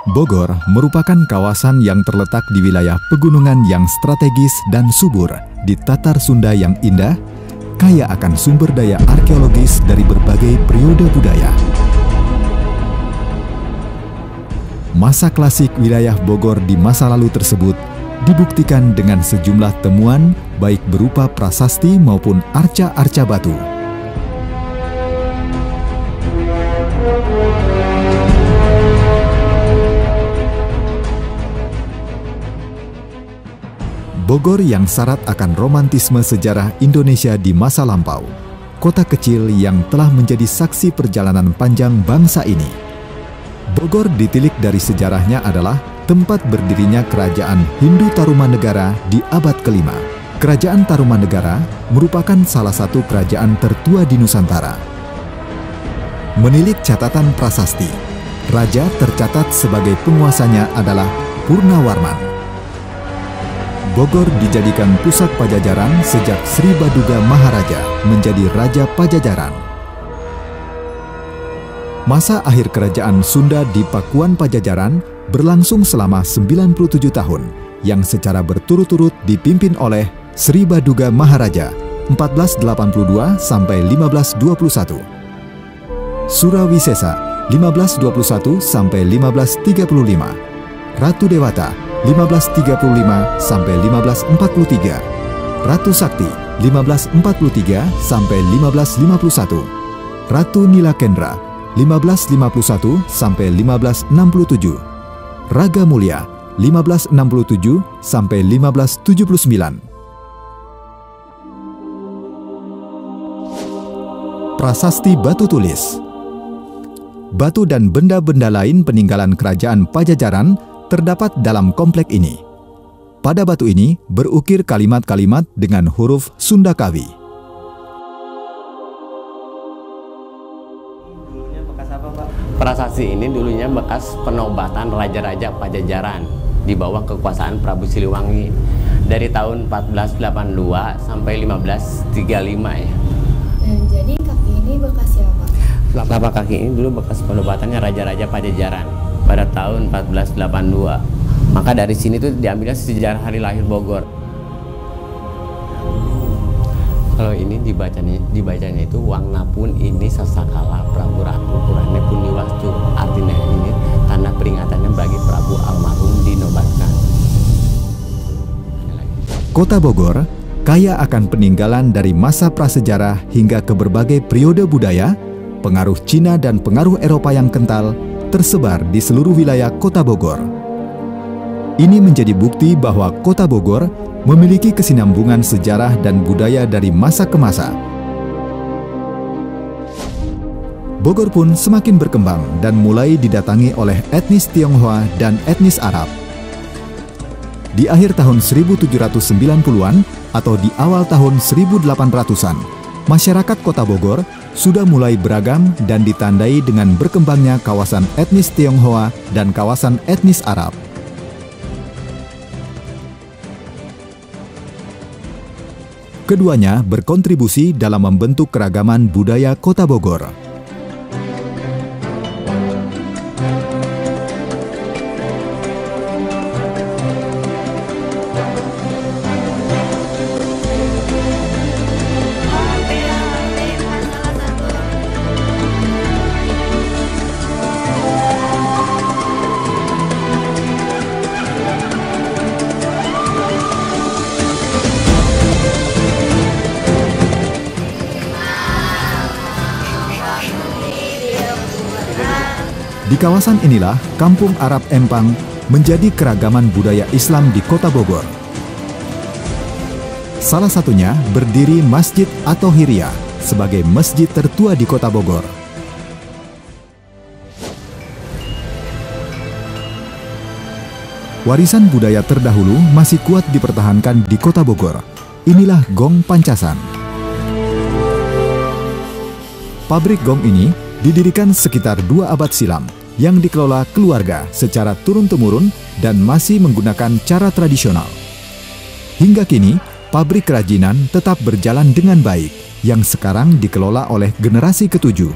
Bogor merupakan kawasan yang terletak di wilayah pegunungan yang strategis dan subur di Tatar Sunda yang indah, kaya akan sumber daya arkeologis dari berbagai periode budaya. Masa klasik wilayah Bogor di masa lalu tersebut dibuktikan dengan sejumlah temuan baik berupa prasasti maupun arca-arca batu. Bogor yang syarat akan romantisme sejarah Indonesia di masa lampau, kota kecil yang telah menjadi saksi perjalanan panjang bangsa ini. Bogor ditilik dari sejarahnya adalah tempat berdirinya Kerajaan Hindu Tarumanegara di abad ke-5. Kerajaan Tarumanegara merupakan salah satu kerajaan tertua di Nusantara. Menilik catatan prasasti, raja tercatat sebagai penguasanya adalah Purnawarman. Bogor dijadikan pusat Pajajaran sejak Sri Baduga Maharaja menjadi Raja Pajajaran. Masa akhir kerajaan Sunda di Pakuan Pajajaran berlangsung selama 97 tahun yang secara berturut-turut dipimpin oleh Sri Baduga Maharaja 1482 sampai 1521. Surawisesa 1521 sampai 1535. Ratu Dewata 1535 sampai 1543. Ratu Sakti 1543 sampai 1551. Ratu Nilakendra 1551 sampai 1567. Raga Mulia 1567 sampai 1579. Prasasti batu tulis. Batu dan benda-benda lain peninggalan kerajaan Pajajaran terdapat dalam komplek ini. Pada batu ini berukir kalimat-kalimat dengan huruf Sunda Kawi. Dulunya bekas apa, Pak? Prasasti ini dulunya bekas penobatan raja-raja Pajajaran di bawah kekuasaan Prabu Siliwangi dari tahun 1482 sampai 1535 ya. Jadi kaki ini bekas siapa? Telapak kaki ini dulu bekas penobatannya raja-raja Pajajaran pada tahun 1482. Maka dari sini tuh diambilnya sejarah hari lahir Bogor. Kalau ini dibacanya itu Wangnapun ini sasakala Prabu Ratu Purane Puniwastu. Artinya ini tanda peringatannya bagi Prabu almarhum dinobatkan. Kota Bogor kaya akan peninggalan dari masa prasejarah hingga ke berbagai periode budaya, pengaruh Cina dan pengaruh Eropa yang kental tersebar di seluruh wilayah Kota Bogor. Ini menjadi bukti bahwa Kota Bogor memiliki kesinambungan sejarah dan budaya dari masa ke masa. Bogor pun semakin berkembang dan mulai didatangi oleh etnis Tionghoa dan etnis Arab. Di akhir tahun 1790-an atau di awal tahun 1800-an, masyarakat Kota Bogor sudah mulai beragam dan ditandai dengan berkembangnya kawasan etnis Tionghoa dan kawasan etnis Arab. Keduanya berkontribusi dalam membentuk keragaman budaya Kota Bogor. Di kawasan inilah Kampung Arab Empang menjadi keragaman budaya Islam di Kota Bogor. Salah satunya berdiri Masjid At-Thahiriyah sebagai masjid tertua di Kota Bogor. Warisan budaya terdahulu masih kuat dipertahankan di Kota Bogor. Inilah Gong Pancasan. Pabrik gong ini didirikan sekitar 2 abad silam yang dikelola keluarga secara turun-temurun dan masih menggunakan cara tradisional. Hingga kini, pabrik kerajinan tetap berjalan dengan baik yang sekarang dikelola oleh generasi ke-7.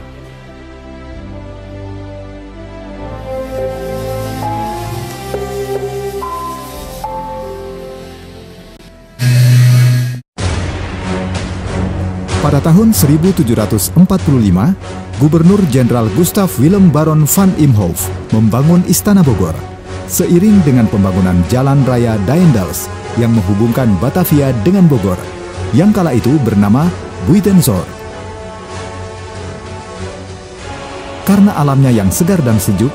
Pada tahun 1745, Gubernur Jenderal Gustav Willem Baron van Imhoff membangun Istana Bogor, seiring dengan pembangunan Jalan Raya Daendels yang menghubungkan Batavia dengan Bogor, yang kala itu bernama Buitenzorg. Karena alamnya yang segar dan sejuk,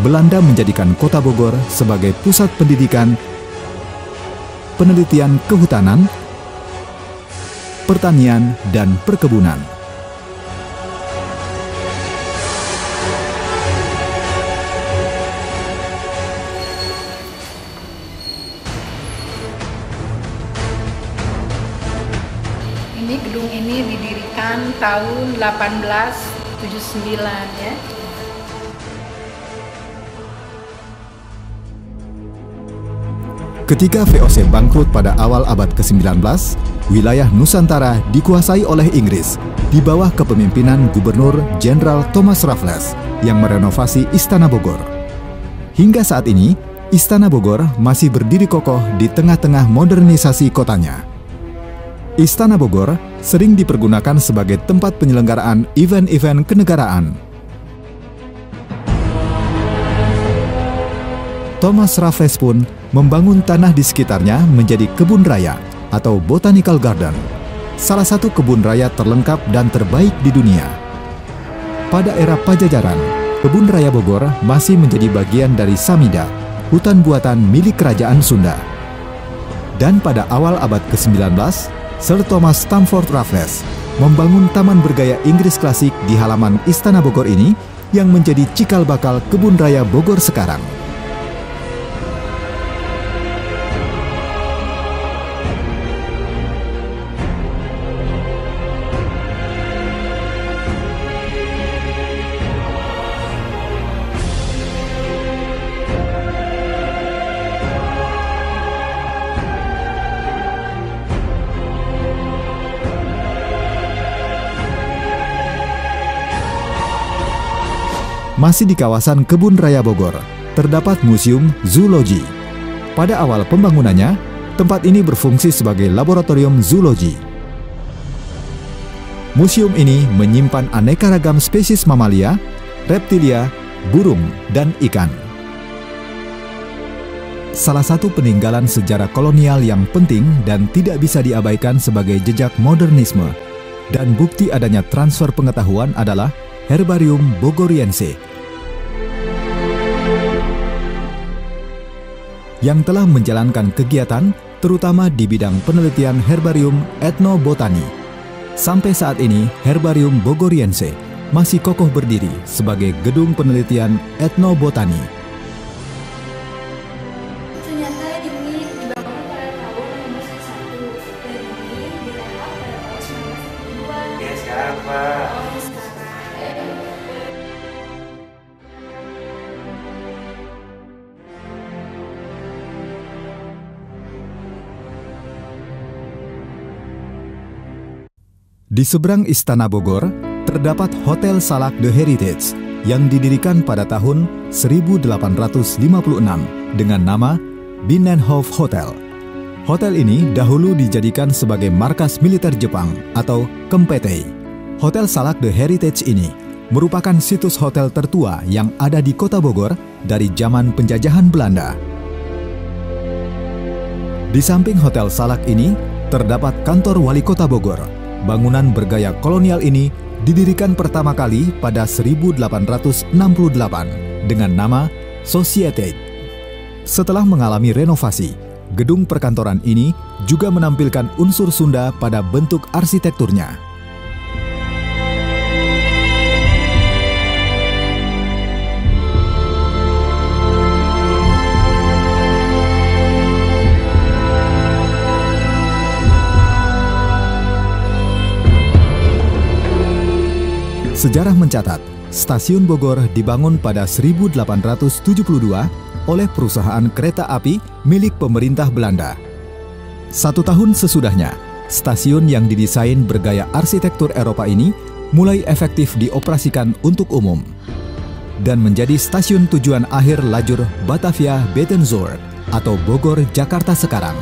Belanda menjadikan kota Bogor sebagai pusat pendidikan, penelitian kehutanan, pertanian, dan perkebunan. Gedung ini didirikan tahun 1879 ya. Ketika VOC bangkrut pada awal abad ke-19, wilayah Nusantara dikuasai oleh Inggris di bawah kepemimpinan Gubernur Jenderal Thomas Raffles yang merenovasi Istana Bogor. Hingga saat ini, Istana Bogor masih berdiri kokoh di tengah-tengah modernisasi kotanya. Istana Bogor sering dipergunakan sebagai tempat penyelenggaraan event-event kenegaraan. Thomas Raffles pun membangun tanah di sekitarnya menjadi kebun raya atau botanical garden, salah satu kebun raya terlengkap dan terbaik di dunia. Pada era Pajajaran, kebun raya Bogor masih menjadi bagian dari Samida, hutan buatan milik Kerajaan Sunda. Dan pada awal abad ke-19, Sir Thomas Stamford Raffles membangun taman bergaya Inggris klasik di halaman Istana Bogor ini yang menjadi cikal bakal kebun raya Bogor sekarang. Masih di kawasan Kebun Raya Bogor, terdapat Museum Zoologi. Pada awal pembangunannya, tempat ini berfungsi sebagai laboratorium zoologi. Museum ini menyimpan aneka ragam spesies mamalia, reptilia, burung, dan ikan. Salah satu peninggalan sejarah kolonial yang penting dan tidak bisa diabaikan sebagai jejak modernisme dan bukti adanya transfer pengetahuan adalah Herbarium Bogoriense yang telah menjalankan kegiatan terutama di bidang penelitian herbarium etnobotani. Sampai saat ini, Herbarium Bogoriense masih kokoh berdiri sebagai gedung penelitian etnobotani. Ternyata ini dibangun pada tahun 1901 dan ini direhab pada tahun 1902. Ya sekarang Pak. Di seberang Istana Bogor, terdapat Hotel Salak The Heritage yang didirikan pada tahun 1856 dengan nama Binnenhof Hotel. Hotel ini dahulu dijadikan sebagai markas militer Jepang atau Kempeitai. Hotel Salak The Heritage ini merupakan situs hotel tertua yang ada di Kota Bogor dari zaman penjajahan Belanda. Di samping Hotel Salak ini, terdapat kantor Wali Kota Bogor. Bangunan bergaya kolonial ini didirikan pertama kali pada 1868 dengan nama Societe. Setelah mengalami renovasi, gedung perkantoran ini juga menampilkan unsur Sunda pada bentuk arsitekturnya. Sejarah mencatat, Stasiun Bogor dibangun pada 1872 oleh perusahaan kereta api milik pemerintah Belanda. 1 tahun sesudahnya, stasiun yang didesain bergaya arsitektur Eropa ini mulai efektif dioperasikan untuk umum dan menjadi stasiun tujuan akhir lajur Batavia Buitenzorg atau Bogor Jakarta sekarang.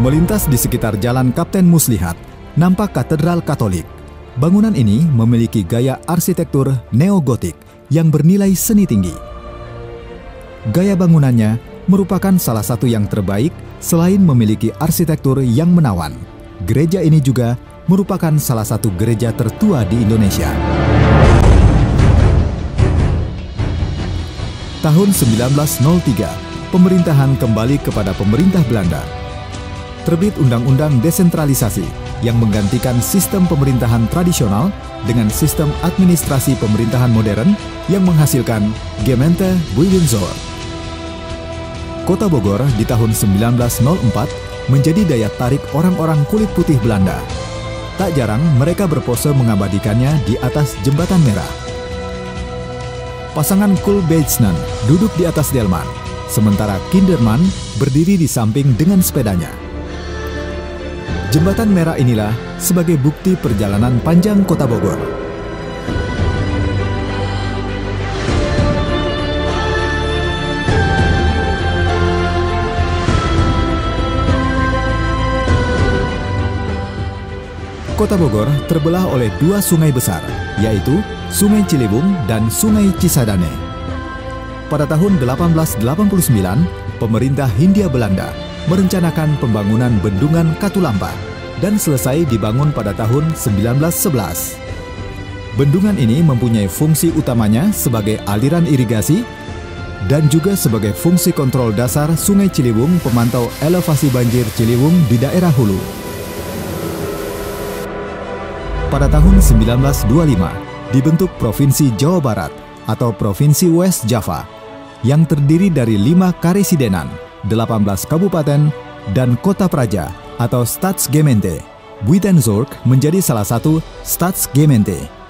Melintas di sekitar Jalan Kapten Muslihat, nampak Katedral Katolik. Bangunan ini memiliki gaya arsitektur neogotik yang bernilai seni tinggi. Gaya bangunannya merupakan salah satu yang terbaik selain memiliki arsitektur yang menawan. Gereja ini juga merupakan salah satu gereja tertua di Indonesia. Tahun 1903, pemerintahan kembali kepada pemerintah Belanda. Terbit Undang-Undang Desentralisasi yang menggantikan sistem pemerintahan tradisional dengan sistem administrasi pemerintahan modern yang menghasilkan Gemeente Buitenzorg. Kota Bogor di tahun 1904 menjadi daya tarik orang-orang kulit putih Belanda. Tak jarang mereka berpose mengabadikannya di atas Jembatan Merah. Pasangan Koolbeidsman duduk di atas delman, sementara Kinderman berdiri di samping dengan sepedanya. Jembatan Merah inilah sebagai bukti perjalanan panjang Kota Bogor. Kota Bogor terbelah oleh dua sungai besar, yaitu Sungai Ciliwung dan Sungai Cisadane. Pada tahun 1889, pemerintah Hindia Belanda merencanakan pembangunan Bendungan Katulampa dan selesai dibangun pada tahun 1911. Bendungan ini mempunyai fungsi utamanya sebagai aliran irigasi dan juga sebagai fungsi kontrol dasar Sungai Ciliwung pemantau elevasi banjir Ciliwung di daerah hulu. Pada tahun 1925, dibentuk Provinsi Jawa Barat atau Provinsi West Java yang terdiri dari 5 karesidenan, 18 kabupaten, dan kota praja atau Staatsgemeente. Buitenzorg menjadi salah satu Staatsgemeente.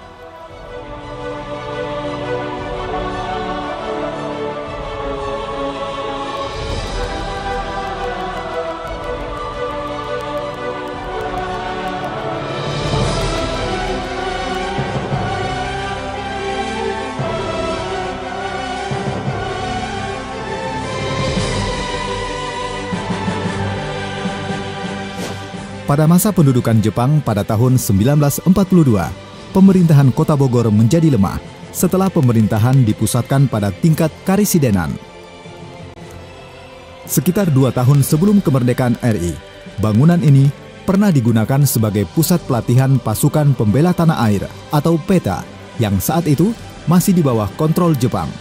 Pada masa pendudukan Jepang pada tahun 1942, pemerintahan Kota Bogor menjadi lemah setelah pemerintahan dipusatkan pada tingkat karesidenan. Sekitar 2 tahun sebelum kemerdekaan RI, bangunan ini pernah digunakan sebagai pusat pelatihan pasukan pembela tanah air atau PETA yang saat itu masih di bawah kontrol Jepang.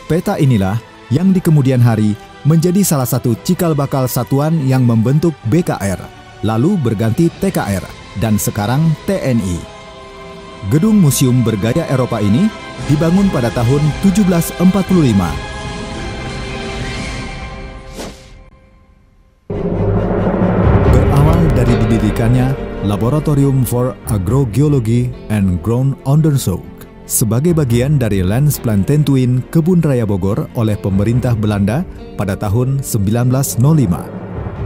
PETA inilah yang di kemudian hari menjadi salah satu cikal bakal satuan yang membentuk BKR, lalu berganti TKR, dan sekarang TNI. Gedung museum bergaya Eropa ini dibangun pada tahun 1745. Berawal dari didirikannya Laboratorium for Agrogeology and Ground Onderzoek sebagai bagian dari Landsplantentuin Kebun Raya Bogor oleh pemerintah Belanda pada tahun 1905,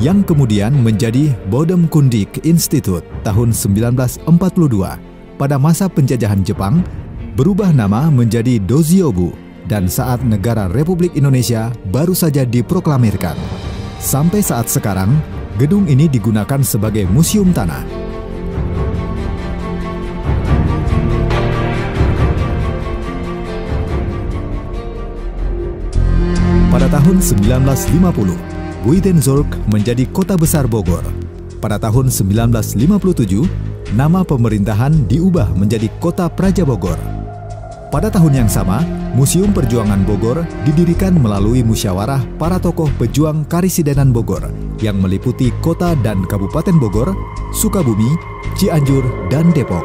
yang kemudian menjadi Bodemkundig Instituut tahun 1942 pada masa penjajahan Jepang, berubah nama menjadi Doziobu dan saat negara Republik Indonesia baru saja diproklamirkan. Sampai saat sekarang, gedung ini digunakan sebagai museum tanah. Pada tahun 1950, Buitenzorg menjadi kota besar Bogor. Pada tahun 1957, nama pemerintahan diubah menjadi Kota Praja Bogor. Pada tahun yang sama, Museum Perjuangan Bogor didirikan melalui musyawarah para tokoh pejuang karesidenan Bogor yang meliputi kota dan Kabupaten Bogor, Sukabumi, Cianjur, dan Depok.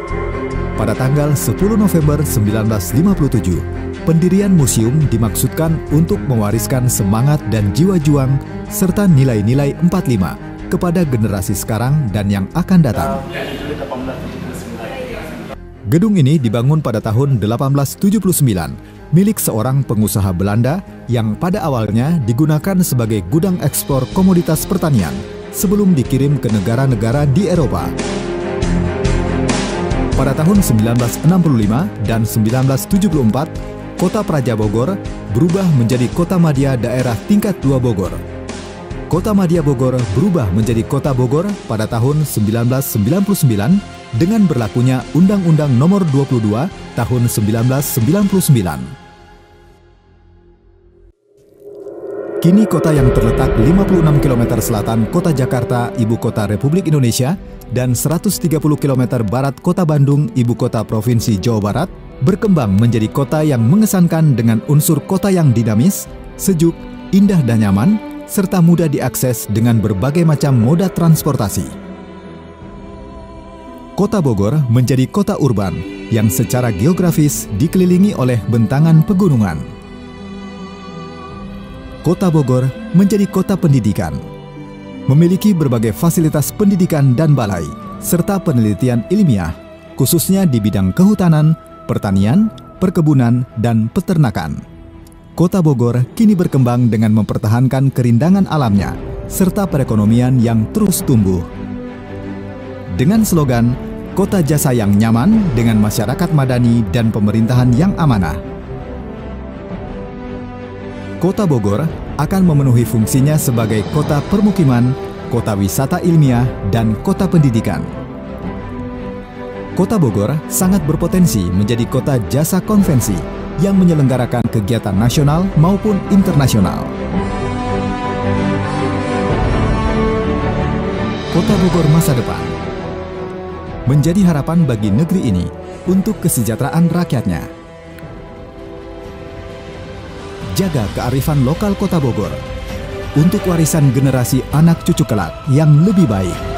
Pada tanggal 10 November 1957, pendirian museum dimaksudkan untuk mewariskan semangat dan jiwa juang serta nilai-nilai 45 kepada generasi sekarang dan yang akan datang. Gedung ini dibangun pada tahun 1879 milik seorang pengusaha Belanda yang pada awalnya digunakan sebagai gudang ekspor komoditas pertanian sebelum dikirim ke negara-negara di Eropa. Pada tahun 1965 dan 1974, Kota Praja Bogor berubah menjadi Kota Madya Daerah Tingkat 2 Bogor. Kotamadya Bogor berubah menjadi Kota Bogor pada tahun 1999 dengan berlakunya Undang-Undang Nomor 22 Tahun 1999. Kini kota yang terletak 56 km selatan Kota Jakarta, Ibu Kota Republik Indonesia, dan 130 km barat Kota Bandung, Ibu Kota Provinsi Jawa Barat, berkembang menjadi kota yang mengesankan dengan unsur kota yang dinamis, sejuk, indah dan nyaman, serta mudah diakses dengan berbagai macam moda transportasi. Kota Bogor menjadi kota urban yang secara geografis dikelilingi oleh bentangan pegunungan. Kota Bogor menjadi kota pendidikan, memiliki berbagai fasilitas pendidikan dan balai, serta penelitian ilmiah, khususnya di bidang kehutanan, pertanian, perkebunan, dan peternakan. Kota Bogor kini berkembang dengan mempertahankan kerindangan alamnya, serta perekonomian yang terus tumbuh. Dengan slogan, Kota Jasa yang Nyaman dengan Masyarakat Madani dan Pemerintahan yang Amanah, Kota Bogor akan memenuhi fungsinya sebagai kota permukiman, kota wisata ilmiah, dan kota pendidikan. Kota Bogor sangat berpotensi menjadi kota jasa konvensi yang menyelenggarakan kegiatan nasional maupun internasional. Kota Bogor masa depan menjadi harapan bagi negeri ini untuk kesejahteraan rakyatnya. Jaga kearifan lokal Kota Bogor untuk warisan generasi anak cucu kelak yang lebih baik.